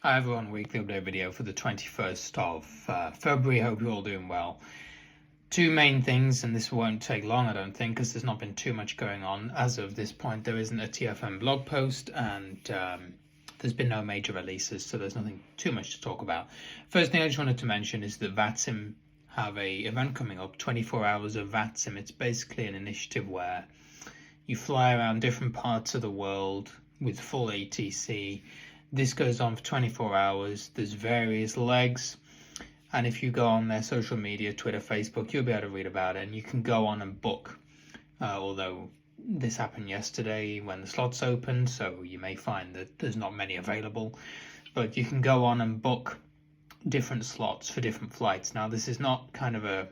Hi everyone, weekly update video for the 21st of February. Hope you're all doing well. Two main things, and this won't take long I don't think, because there's not been too much going on. As of this point, there isn't a TFM blog post, and there's been no major releases, so there's nothing too much to talk about. First thing I just wanted to mention is that VATSim have a event coming up, 24 hours of VATSim. It's basically an initiative where you fly around different parts of the world with full ATC. This goes on for 24 hours. There's various legs. And if you go on their social media, Twitter, Facebook, you'll be able to read about it. And you can go on and book. Although this happened yesterday when the slots opened, so you may find that there's not many available. But you can go on and book different slots for different flights. Now, this is not kind of a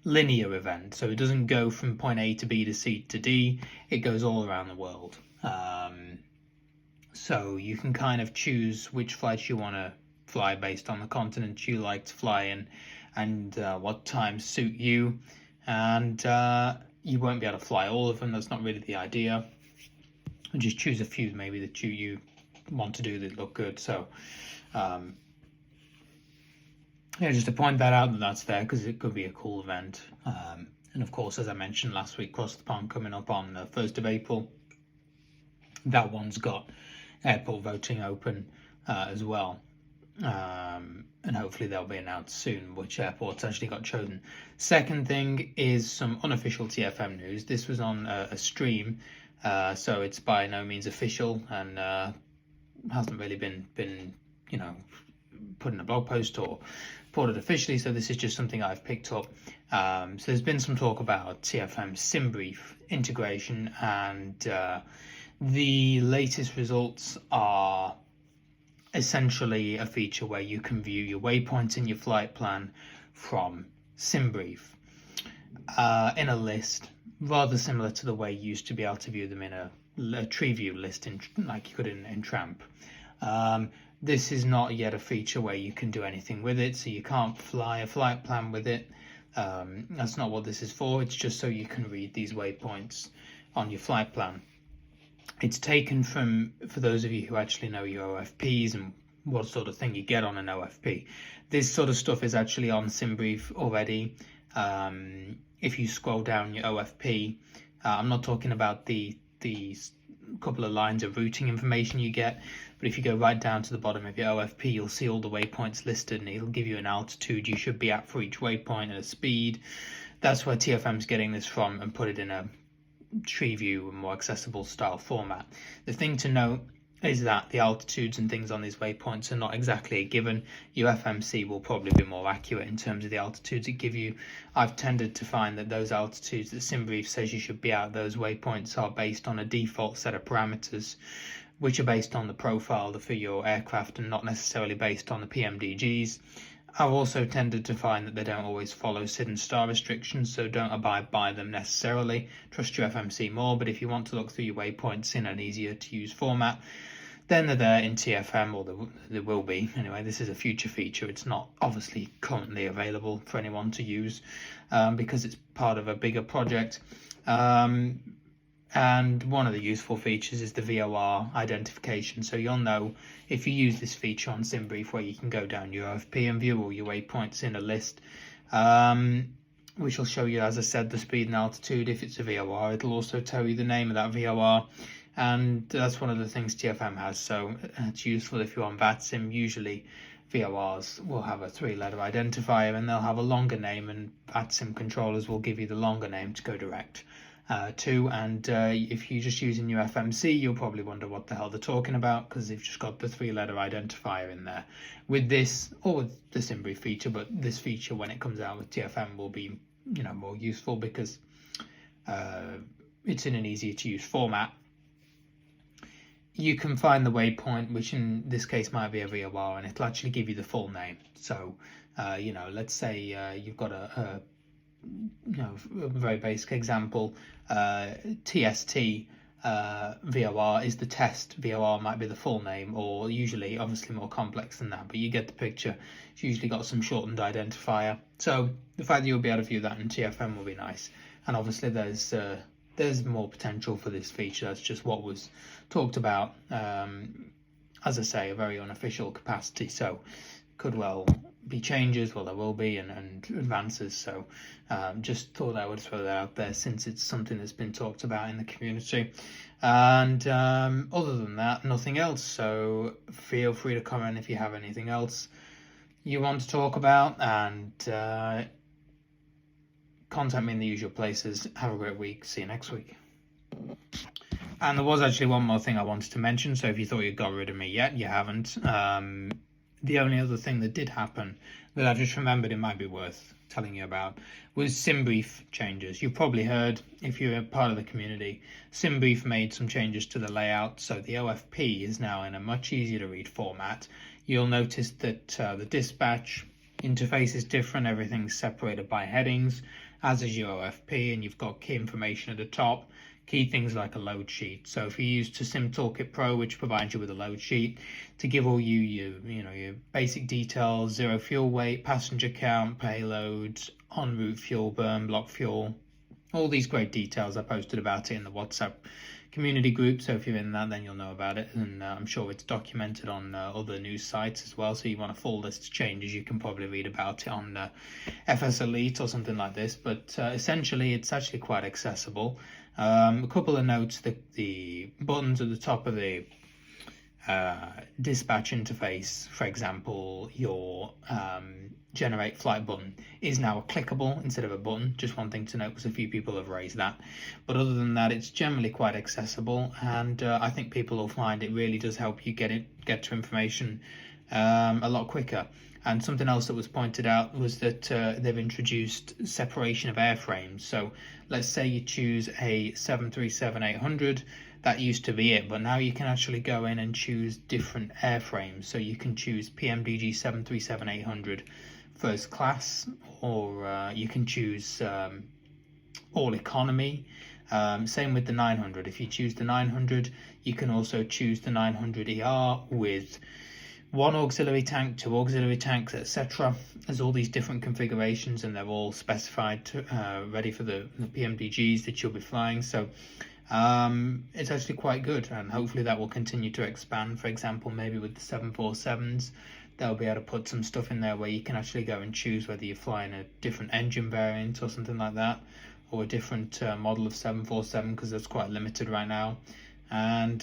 linear event, so it doesn't go from point A to B to C to D. It goes all around the world. So you can kind of choose which flights you want to fly based on the continent you like to fly in and what times suit you. And you won't be able to fly all of them. That's not really the idea. And just choose a few maybe that you want to do that look good. So yeah, just to point that out that's there because it could be a cool event. And of course, as I mentioned last week, Cross the Pond coming up on the 1st of April. That one's got airport voting open as well. And hopefully they'll be announced soon which airports actually got chosen. Second thing is some unofficial TFM news. This was on a stream, so it's by no means official and hasn't really been put in a blog post or reported officially, so this is just something I've picked up. So there's been some talk about TFM symbrief integration, and the latest results are essentially a feature where you can view your waypoints in your flight plan from symbrief in a list, rather similar to the way you used to be able to view them in a tree view list like you could in Tramp. This is not yet a feature where you can do anything with it, so you can't fly a flight plan with it. That's not what this is for. It's just so you can read these waypoints on your flight plan. It's taken from, for those of you who actually know your OFPs and what sort of thing you get on an OFP, this sort of stuff is actually on symbrief already. If you scroll down your OFP, I'm not talking about the couple of lines of routing information you get, but if you go right down to the bottom of your OFP, you'll see all the waypoints listed, and it'll give you an altitude you should be at for each waypoint and a speed. That's where TFM's getting this from and put it in a tree view and more accessible style format. The thing to note is that the altitudes and things on these waypoints are not exactly a given. Your FMC will probably be more accurate in terms of the altitudes it give you. I've tended to find that those altitudes that symbrief says you should be at, those waypoints are based on a default set of parameters which are based on the profile for your aircraft and not necessarily based on the PMDGs. I've also tended to find that they don't always follow SID and star restrictions, so don't abide by them necessarily. Trust your FMC more, but if you want to look through your waypoints in an easier to use format, then they're there in TFM, or there will be. Anyway, this is a future feature. It's not obviously currently available for anyone to use because it's part of a bigger project. And one of the useful features is the VOR identification. So you'll know if you use this feature on symbrief, where you can go down your OFP and view all your waypoints in a list, which will show you, as I said, the speed and altitude. If it's a VOR, it'll also tell you the name of that VOR. And that's one of the things TFM has. So it's useful if you're on VATSim. Usually VORs will have a 3-letter identifier and they'll have a longer name, and VATSim controllers will give you the longer name to go direct to. And if you're just using your FMC, you'll probably wonder what the hell they're talking about, because they've just got the 3-letter identifier in there. With this, or with the symbrief feature, but this feature when it comes out with TFM will be more useful because it's in an easier to use format. You can find the waypoint, which in this case might be a VOR, and it'll actually give you the full name. So let's say you've got a very basic example, TST VOR is the test. VOR might be the full name, or usually obviously more complex than that, but you get the picture. It's usually got some shortened identifier. So the fact that you'll be able to view that in TFM will be nice. And obviously there's more potential for this feature. That's just what was talked about as I say, a very unofficial capacity, so could well be changes, well there will be, and advances. So just thought I would throw that out there since it's something that's been talked about in the community. And other than that, nothing else, so feel free to comment if you have anything else you want to talk about, and contact me in the usual places. Have a great week. See you next week. And there was actually one more thing I wanted to mention, so if you thought you got rid of me yet, you haven't. The only other thing that did happen that I just remembered it might be worth telling you about was symbrief changes. You've probably heard, if you're a part of the community, symbrief made some changes to the layout, so the OFP is now in a much easier to read format. You'll notice that the dispatch interface is different, everything's separated by headings, as is your OFP, and you've got key information at the top. Key things like a load sheet. So if you use TFM Toolkit Pro, which provides you with a load sheet to give all your basic details, zero fuel weight, passenger count, payload, en route fuel burn, block fuel, all these great details. I posted about it in the WhatsApp community group, so if you're in that, then you'll know about it, and I'm sure it's documented on other news sites as well. So you want a full list of changes, you can probably read about it on FS Elite or something like this, but essentially it's actually quite accessible. A couple of notes: the buttons at the top of the dispatch interface, for example, your generate flight button is now clickable instead of a button. Just one thing to note, because a few people have raised that. But other than that, it's generally quite accessible, and I think people will find it really does help you get to information a lot quicker. And something else that was pointed out was that they've introduced separation of airframes. So let's say you choose a 737-800, that used to be it, but now you can actually go in and choose different airframes. So you can choose PMDG 737-800 first class, or you can choose all economy. Same with the 900. If you choose the 900, you can also choose the 900ER with one auxiliary tank, two auxiliary tanks, etc. There's all these different configurations, and they're all specified ready for the PMDGs that you'll be flying. So it's actually quite good, and hopefully that will continue to expand. For example, maybe with the 747s, they'll be able to put some stuff in there where you can actually go and choose whether you're flying a different engine variant or something like that, or a different model of 747, because that's quite limited right now. And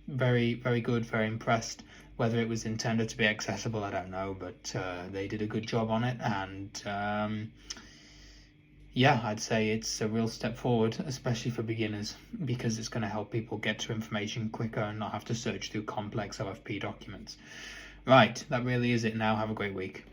very, very good, very impressed. Whether it was intended to be accessible, I don't know, but they did a good job on it, and yeah, I'd say it's a real step forward, especially for beginners, because it's going to help people get to information quicker and not have to search through complex OFP documents. Right, that really is it now. Have a great week.